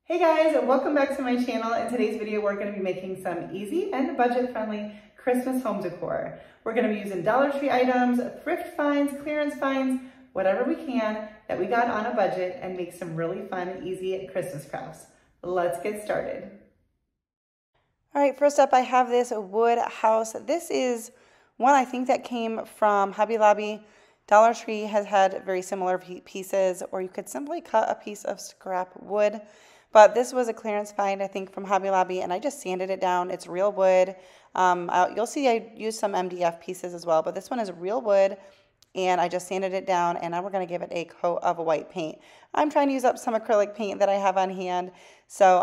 Hey guys, welcome back to my channel. In today's video, we're going to be making some easy and budget-friendly Christmas home decor. We're going to be using Dollar Tree items, thrift finds, clearance finds, whatever we can that we got on a budget, and make some really fun and easy Christmas crafts. Let's get started. All right, first up I have this wood house. This is one I think that came from Hobby Lobby. Dollar Tree has had very similar pieces, or you could simply cut a piece of scrap wood. But this was a clearance find, I think, from Hobby Lobby, and I just sanded it down. It's real wood. You'll see I used some MDF pieces as well, but this one is real wood, and I just sanded it down, and now we're going to give it a coat of white paint. I'm trying to use up some acrylic paint that I have on hand, so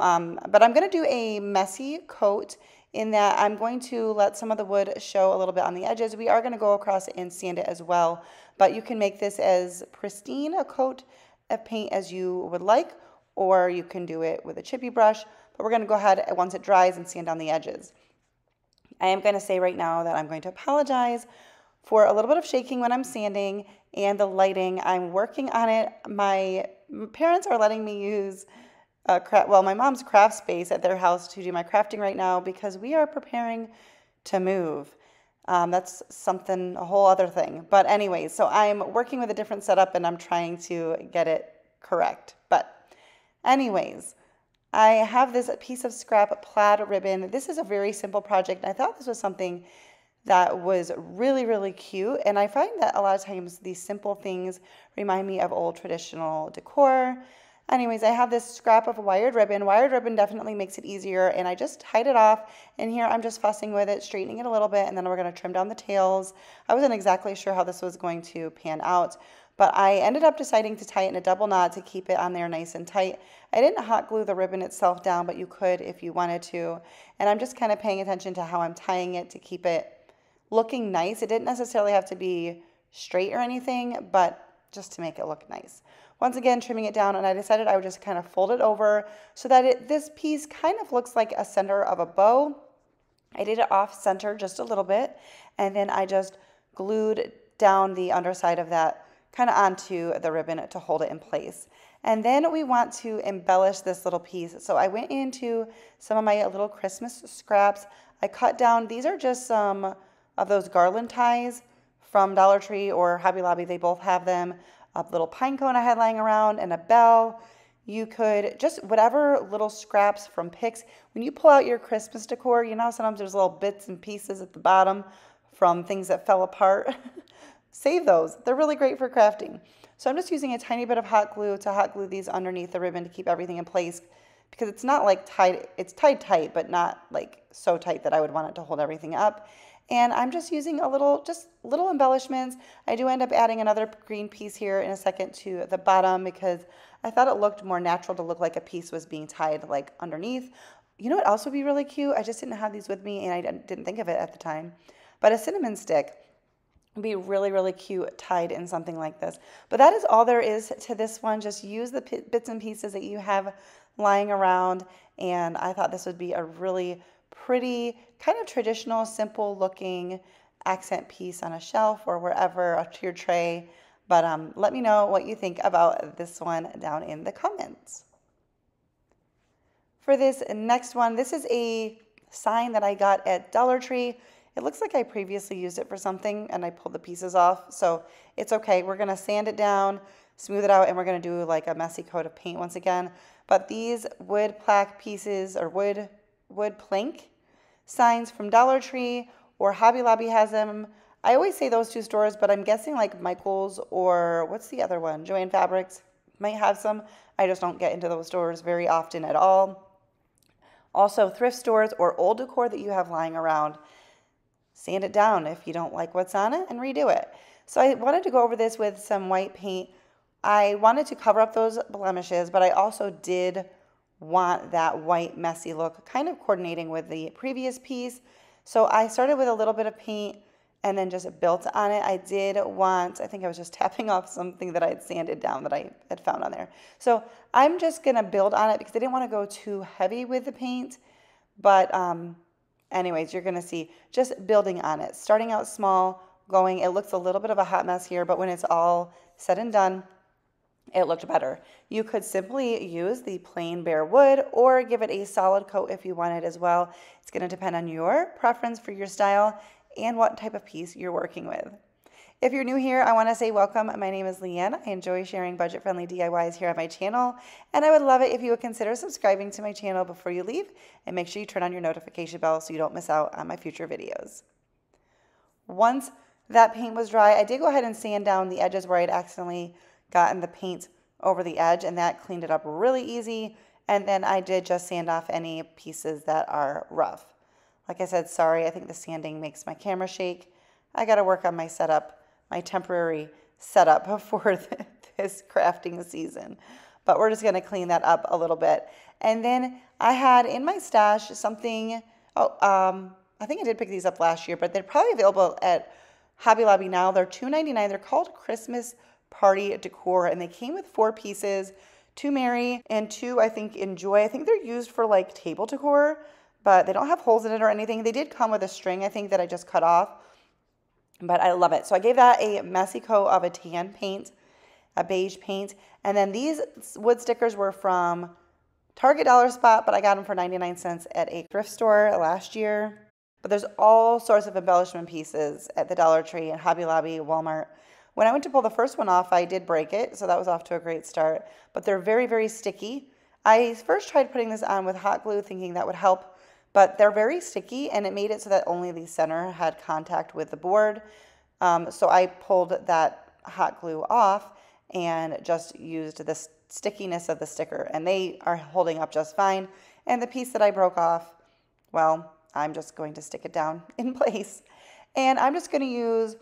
but I'm going to do a messy coat in that I'm going to let some of the wood show a little bit on the edges. We are going to go across and sand it as well, but you can make this as pristine a coat of paint as you would like, or you can do it with a chippy brush, but we're going to go ahead once it dries and sand down the edges. I am going to say right now that I'm going to apologize for a little bit of shaking when I'm sanding and the lighting. I'm working on it. My parents are letting me use my mom's craft space at their house to do my crafting right now because we are preparing to move. That's something, a whole other thing. But anyways, so I'm working with a different setup and I'm trying to get it correct. But anyways, I have this piece of scrap plaid ribbon. This is a very simple project. I thought this was something that was really, really cute. And I find that a lot of times these simple things remind me of old traditional decor. Anyways, I have this scrap of wired ribbon. Wired ribbon definitely makes it easier, and I just tied it off. And here I'm just fussing with it, straightening it a little bit, and then we're going to trim down the tails. I wasn't exactly sure how this was going to pan out, but I ended up deciding to tie it in a double knot to keep it on there nice and tight. I didn't hot glue the ribbon itself down, but you could if you wanted to. And I'm just kind of paying attention to how I'm tying it to keep it looking nice. It didn't necessarily have to be straight or anything, but just to make it look nice. Once again, trimming it down, and I decided I would just kind of fold it over so that this piece kind of looks like a center of a bow. I did it off center just a little bit, and then I just glued down the underside of that kind of onto the ribbon to hold it in place. And then we want to embellish this little piece. So I went into some of my little Christmas scraps. I cut down, these are just some of those garland ties from Dollar Tree or Hobby Lobby. They both have them. A little pine cone I had lying around and a bell. You could just whatever little scraps from picks. When you pull out your Christmas decor, you know sometimes there's little bits and pieces at the bottom from things that fell apart. Save those. They're really great for crafting. So I'm just using a tiny bit of hot glue to hot glue these underneath the ribbon to keep everything in place, because it's not like tied, it's tied tight, but not like so tight that I would want it to hold everything up. And I'm just using just little embellishments. I do end up adding another green piece here in a second to the bottom because I thought it looked more natural to look like a piece was being tied like underneath. You know what else would be really cute? I just didn't have these with me and I didn't think of it at the time. But a cinnamon stick would be really, really cute tied in something like this. But that is all there is to this one. Just use the bits and pieces that you have lying around. And I thought this would be a really pretty, kind of traditional, simple looking accent piece on a shelf or wherever, up to your tray. But let me know what you think about this one down in the comments. For this next one, this is a sign that I got at Dollar Tree. It looks like I previously used it for something and I pulled the pieces off, so it's okay. We're going to sand it down, smooth it out, and we're going to do like a messy coat of paint once again. But these wood plaque pieces or wood plank signs from Dollar Tree or Hobby Lobby has them. I always say those two stores, but I'm guessing like Michael's or what's the other one? Joann Fabrics might have some. I just don't get into those stores very often at all. Also thrift stores or old decor that you have lying around. Sand it down if you don't like what's on it and redo it. So I wanted to go over this with some white paint. I wanted to cover up those blemishes, but I also did want that white messy look kind of coordinating with the previous piece. So I started with a little bit of paint and then just built on it. I think I was just tapping off something that I had sanded down that I had found on there. So I'm just gonna build on it because I didn't want to go too heavy with the paint. But anyways, you're gonna see just building on it, starting out small, going. It looks a little bit of a hot mess here, but when it's all said and done, it looked better. You could simply use the plain bare wood or give it a solid coat if you wanted as well. It's going to depend on your preference for your style and what type of piece you're working with. If you're new here, I want to say welcome. My name is Leanne. I enjoy sharing budget-friendly DIYs here on my channel, and I would love it if you would consider subscribing to my channel before you leave, and make sure you turn on your notification bell so you don't miss out on my future videos. Once that paint was dry, I did go ahead and sand down the edges where I'd accidentally gotten the paint over the edge, and that cleaned it up really easy. And then I did just sand off any pieces that are rough. Like I said, sorry, I think the sanding makes my camera shake. I got to work on my setup, my temporary setup for this crafting season. But we're just going to clean that up a little bit. And then I had in my stash something, I think I did pick these up last year, but they're probably available at Hobby Lobby now. They're $2.99. They're called Christmas Party Decor, and they came with 4 pieces, 2 Merry and 2 I think Enjoy. I think they're used for like table decor, but they don't have holes in it or anything. They did come with a string, I think, that I just cut off. But I love it. So I gave that a messy coat of a tan paint, a beige paint. And then these wood stickers were from Target Dollar Spot, but I got them for 99 cents at a thrift store last year. But there's all sorts of embellishment pieces at the Dollar Tree and Hobby Lobby, Walmart. When I went to pull the first one off, I did break it, so that was off to a great start. But they're very, very sticky. I first tried putting this on with hot glue, thinking that would help. But they're very sticky, and it made it so that only the center had contact with the board. So I pulled that hot glue off and just used the stickiness of the sticker. And they are holding up just fine. And the piece that I broke off, well, I'm just going to stick it down in place. And I'm just going to use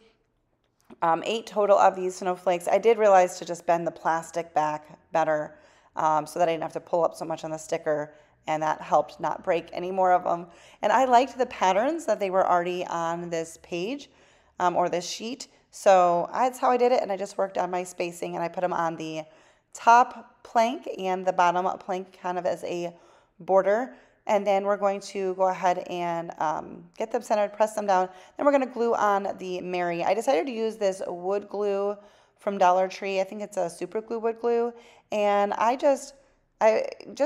8 total of these snowflakes. I did realize to just bend the plastic back better so that I didn't have to pull up so much on the sticker. And that helped not break any more of them. And I liked the patterns that they were already on this page or this sheet. So that's how I did it. And I just worked on my spacing, and I put them on the top plank and the bottom plank kind of as a border. And then we're going to go ahead and get them centered, press them down. Then we're going to glue on the Merry. I decided to use this wood glue from Dollar Tree. I think it's a super glue wood glue. And I just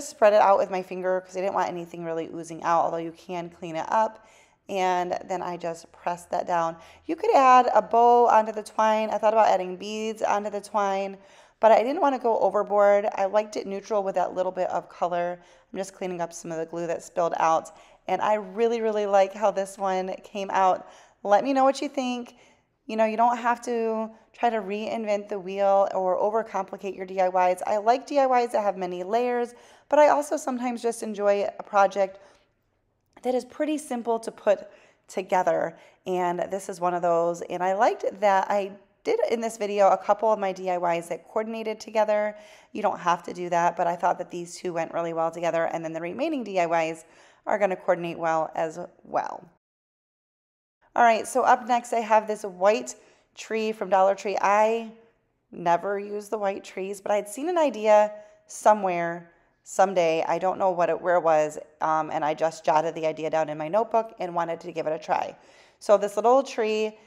spread it out with my finger because I didn't want anything really oozing out, although you can clean it up. And then I just pressed that down. You could add a bow onto the twine. I thought about adding beads onto the twine, but I didn't want to go overboard. I liked it neutral with that little bit of color. I'm just cleaning up some of the glue that spilled out. And I really, really like how this one came out. Let me know what you think. You know, you don't have to try to reinvent the wheel or overcomplicate your DIYs. I like DIYs that have many layers, but I also sometimes just enjoy a project that is pretty simple to put together. And this is one of those. And I liked that I did in this video a couple of my DIYs that coordinated together. You don't have to do that, but I thought that these 2 went really well together. And then the remaining DIYs are going to coordinate well as well. All right, so up next I have this white tree from Dollar Tree. I never use the white trees, but I had seen an idea somewhere, someday. I don't know where it was, and I just jotted the idea down in my notebook and wanted to give it a try. So this little tree,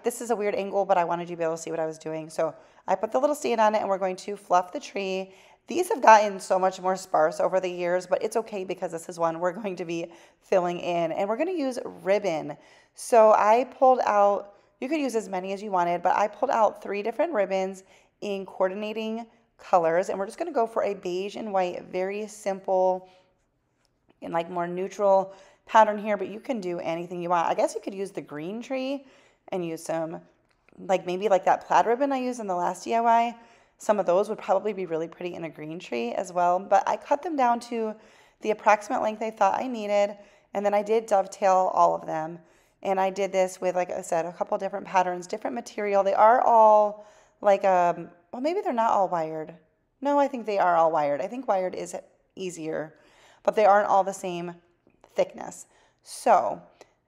this is a weird angle, but I wanted you to be able to see what I was doing. So I put the little stand on it, and we're going to fluff the tree. These have gotten so much more sparse over the years, but it's okay because this is one we're going to be filling in. And we're going to use ribbon. So I pulled out, you could use as many as you wanted, but I pulled out 3 different ribbons in coordinating colors. And we're just going to go for a beige and white, very simple and like more neutral pattern here, but you can do anything you want. I guess you could use the green tree and use some, like maybe like that plaid ribbon I used in the last DIY. Some of those would probably be really pretty in a green tree as well, but I cut them down to the approximate length I thought I needed, and then I did dovetail all of them. And I did this with, like I said, a couple different patterns, different material. They are all like, well, maybe they're not all wired. No, I think they are all wired. I think wired is easier, but they aren't all the same thickness. So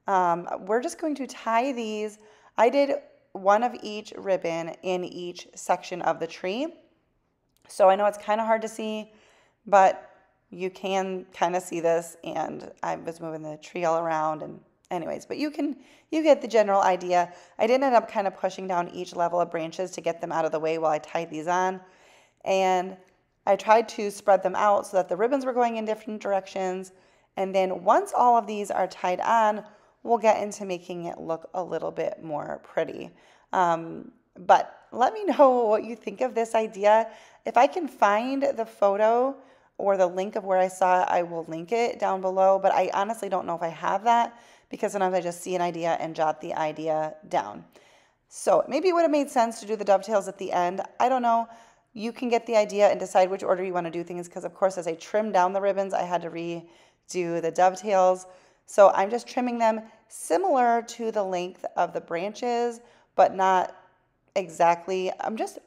we're just going to tie these. I did one of each ribbon in each section of the tree. So I know it's kind of hard to see, but you can kind of see this, and I was moving the tree all around, and anyways, but you get the general idea. I did end up kind of pushing down each level of branches to get them out of the way while I tied these on. And I tried to spread them out so that the ribbons were going in different directions. And then once all of these are tied on, we'll get into making it look a little bit more pretty. But let me know what you think of this idea. If I can find the photo or the link of where I saw it, I will link it down below. But I honestly don't know if I have that, because sometimes I just see an idea and jot the idea down. So maybe it would have made sense to do the dovetails at the end. I don't know. You can get the idea and decide which order you want to do things, because of course as I trimmed down the ribbons, I had to redo the dovetails. So I'm just trimming them similar to the length of the branches, but not exactly. I'm just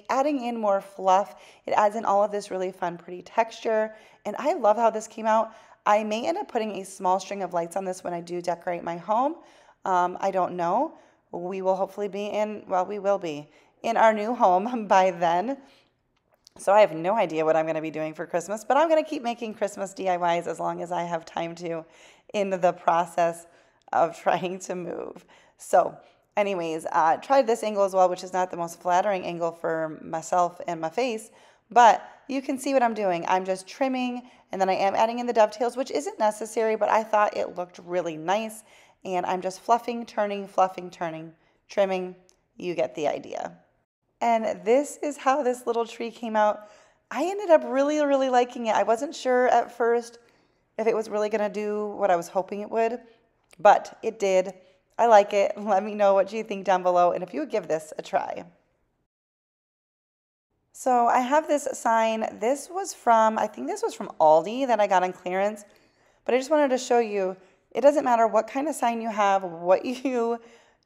adding in more fluff. It adds in all of this really fun, pretty texture. And I love how this came out. I may end up putting a small string of lights on this when I do decorate my home. I don't know. We will hopefully be we will be in our new home by then. So I have no idea what I'm going to be doing for Christmas, but I'm going to keep making Christmas DIYs as long as I have time to in the process of trying to move. So anyways, tried this angle as well, which is not the most flattering angle for myself and my face, but you can see what I'm doing. I'm just trimming, and then I am adding in the dovetails, which isn't necessary, but I thought it looked really nice. And I'm just fluffing, turning, trimming. You get the idea. And this is how this little tree came out. I ended up really, really liking it. I wasn't sure at first if it was really going to do what I was hoping it would, but it did. I like it. Let me know what you think down below, and if you would give this a try. So I have this sign. This was from, I think this was from Aldi that I got on clearance, but I just wanted to show you, it doesn't matter what kind of sign you have, what you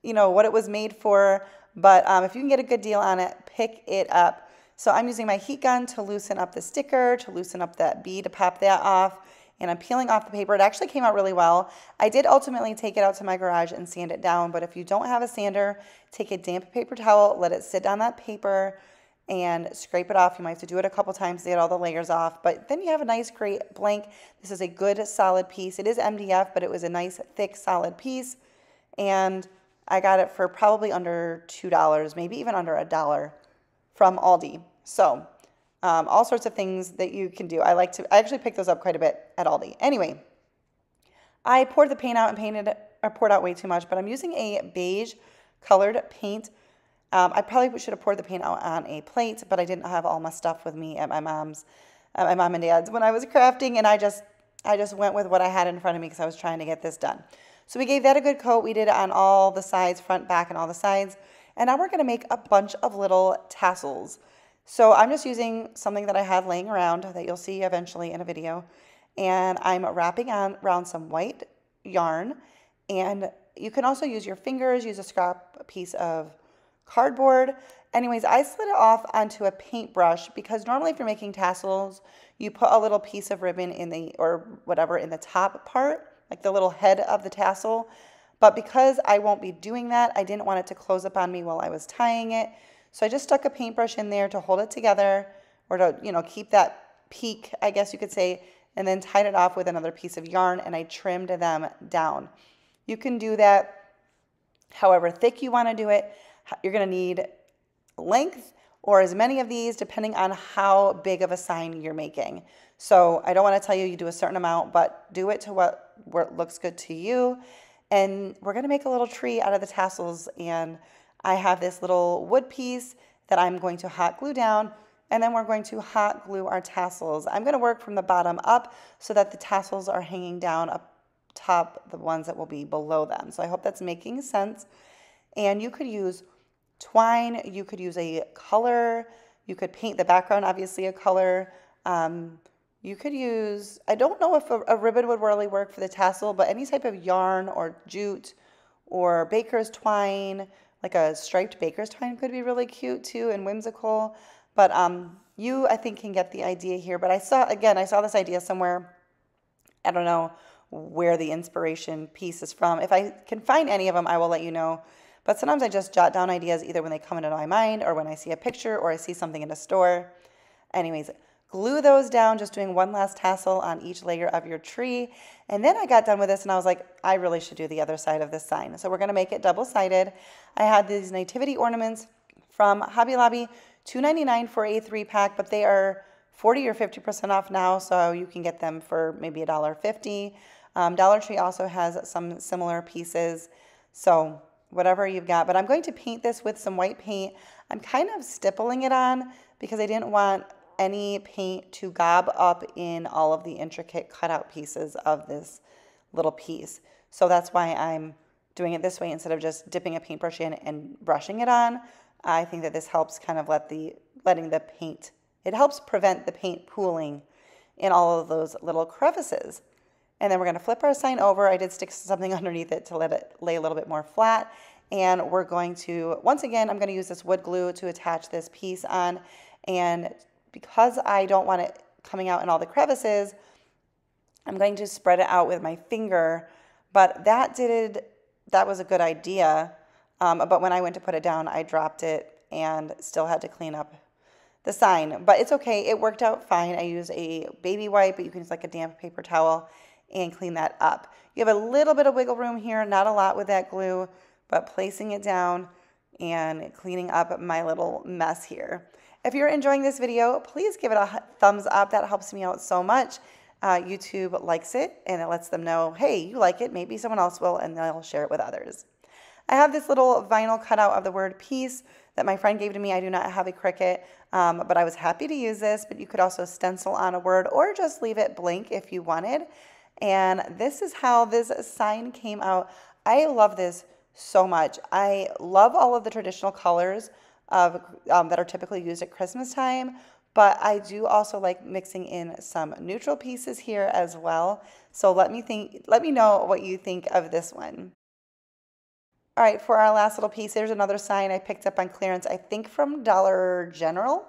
know, what it was made for, but if you can get a good deal on it, pick it up. So I'm using my heat gun to loosen up the sticker, to loosen up that bead, to pop that off, and I'm peeling off the paper. It actually came out really well. I did ultimately take it out to my garage and sand it down, but if you don't have a sander, take a damp paper towel, let it sit on that paper, and scrape it off. You might have to do it a couple times to get all the layers off, but then you have a nice, great blank. This is a good, solid piece. It is MDF, but it was a nice, thick, solid piece, and I got it for probably under $2, maybe even under $1 from Aldi. So all sorts of things that you can do. I actually pick those up quite a bit at Aldi. Anyway, I poured the paint out and poured out way too much, but I'm using a beige colored paint. I probably should have poured the paint out on a plate, but I didn't have all my stuff with me at my mom and dad's when I was crafting, and I just went with what I had in front of me because I was trying to get this done. So we gave that a good coat. We did it on all the sides, front, back, and all the sides. And now we're going to make a bunch of little tassels. So I'm just using something that I had laying around that you'll see eventually in a video. And I'm wrapping around some white yarn. And you can also use your fingers, use a scrap piece of cardboard. Anyways, I slid it off onto a paintbrush because normally if you're making tassels, you put a little piece of ribbon in the top part, like the little head of the tassel. But because I won't be doing that, I didn't want it to close up on me while I was tying it. So I just stuck a paintbrush in there to hold it together, or to, you know, keep that peak, I guess you could say, and then tied it off with another piece of yarn, and I trimmed them down. You can do that however thick you want to do it. You're going to need length or as many of these depending on how big of a sign you're making. So I don't want to tell you you do a certain amount, but do it to what looks good to you. And we're going to make a little tree out of the tassels, and I have this little wood piece that I'm going to hot glue down, and then we're going to hot glue our tassels. I'm going to work from the bottom up so that the tassels are hanging down up top, the ones that will be below them. So I hope that's making sense. And you could use twine, you could use a color, you could paint the background, obviously a color. You could use, I don't know if a ribbon would really work for the tassel, but any type of yarn or jute or baker's twine, like a striped baker's twine could be really cute too and whimsical. But you, I think, can get the idea here. But I saw this idea somewhere. I don't know where the inspiration piece is from. If I can find any of them, I will let you know. But sometimes I just jot down ideas either when they come into my mind or when I see a picture or I see something in a store. Anyways, glue those down, just doing one last tassel on each layer of your tree. And then I got done with this and I was like, I really should do the other side of this sign. So we're going to make it double-sided. I had these nativity ornaments from Hobby Lobby, $2.99 for a 3-pack, but they are 40 or 50% off now, so you can get them for maybe $1.50. Dollar Tree also has some similar pieces, so whatever you've got. But I'm going to paint this with some white paint. I'm kind of stippling it on because I didn't want any paint to gob up in all of the intricate cutout pieces of this little piece. So that's why I'm doing it this way instead of just dipping a paintbrush in and brushing it on. I think that this helps kind of letting the paint, it helps prevent the paint pooling in all of those little crevices. And then we're going to flip our sign over. I did stick something underneath it to let it lay a little bit more flat. And we're going to, once again, I'm going to use this wood glue to attach this piece on. And because I don't want it coming out in all the crevices, I'm going to spread it out with my finger. But that was a good idea. But when I went to put it down, I dropped it and still had to clean up the sign. But it's okay. It worked out fine. I used a baby wipe, but you can use like a damp paper towel and clean that up. You have a little bit of wiggle room here, not a lot with that glue, but placing it down and cleaning up my little mess here. If you're enjoying this video, please give it a thumbs up. That helps me out so much. YouTube likes it and it lets them know, hey, you like it, maybe someone else will, and they'll share it with others. I have this little vinyl cutout of the word peace that my friend gave to me. I do not have a Cricut, but I was happy to use this, but you could also stencil on a word or just leave it blank if you wanted. And this is how this sign came out. I love this so much. I love all of the traditional colors of that are typically used at Christmas time, but I do also like mixing in some neutral pieces here as well. So let me know what you think of this one. All right, for our last little piece, there's another sign I picked up on clearance, I think from Dollar General.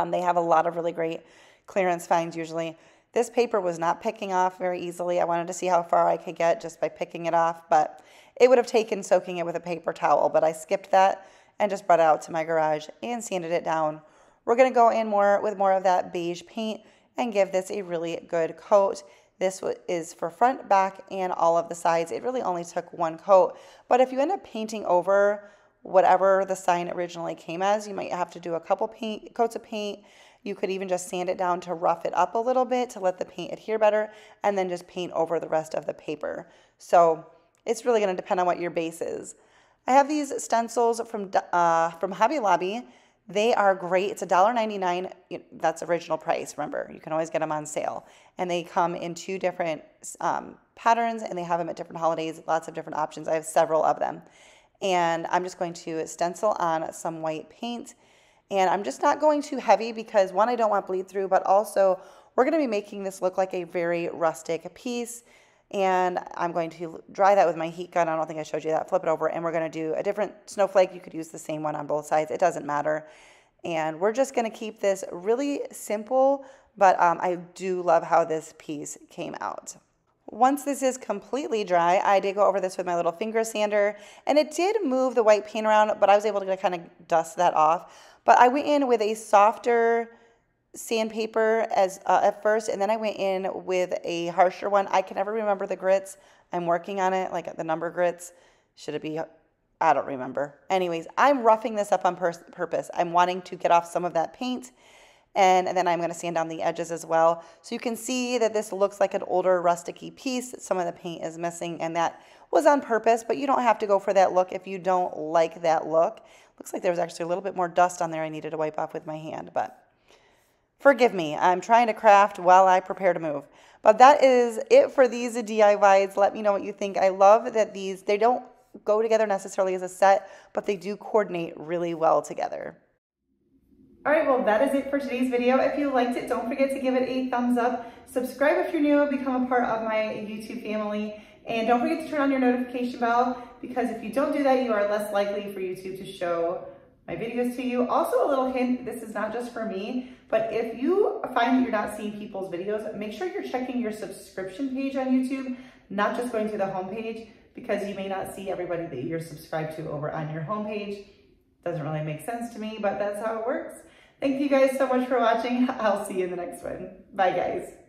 They have a lot of really great clearance finds usually. This paper was not picking off very easily. I wanted to see how far I could get just by picking it off, but it would have taken soaking it with a paper towel, but I skipped that and just brought it out to my garage and sanded it down. We're going to go in with more of that beige paint and give this a really good coat. This is for front, back, and all of the sides. It really only took one coat, but if you end up painting over whatever the sign originally came as, you might have to do a couple coats of paint. You could even just sand it down to rough it up a little bit to let the paint adhere better, and then just paint over the rest of the paper. So it's really going to depend on what your base is. I have these stencils from Hobby Lobby. They are great. It's $1.99. That's original price. Remember, you can always get them on sale. And they come in 2 different patterns, and they have them at different holidays, lots of different options. I have several of them. And I'm just going to stencil on some white paint. And I'm just not going too heavy because, one, I don't want bleed through, but also we're going to be making this look like a very rustic piece. And I'm going to dry that with my heat gun. I don't think I showed you that. Flip it over, and we're going to do a different snowflake. You could use the same one on both sides. It doesn't matter. And we're just going to keep this really simple, but I do love how this piece came out. Once this is completely dry, I did go over this with my little finger sander, and it did move the white paint around, but I was able to kind of dust that off. But I went in with a softer sandpaper at first, and then I went in with a harsher one. I can never remember the grits. I'm working on it, like the number grits. Should it be? I don't remember. Anyways, I'm roughing this up on purpose. I'm wanting to get off some of that paint, and then I'm going to sand down the edges as well. So you can see that this looks like an older rustic-y piece. Some of the paint is missing, and that was on purpose, but you don't have to go for that look if you don't like that look. Looks like there was actually a little bit more dust on there I needed to wipe off with my hand, but forgive me. I'm trying to craft while I prepare to move. But that is it for these DIYs. Let me know what you think. I love that they don't go together necessarily as a set, but they do coordinate really well together. All right, well, that is it for today's video. If you liked it, don't forget to give it a thumbs up. Subscribe if you're new, become a part of my YouTube family. And don't forget to turn on your notification bell, because if you don't do that, you are less likely for YouTube to show my videos to you. Also, a little hint, this is not just for me, but if you find that you're not seeing people's videos, make sure you're checking your subscription page on YouTube, not just going to the homepage, because you may not see everybody that you're subscribed to over on your homepage. Doesn't really make sense to me, but that's how it works. Thank you guys so much for watching. I'll see you in the next one. Bye, guys.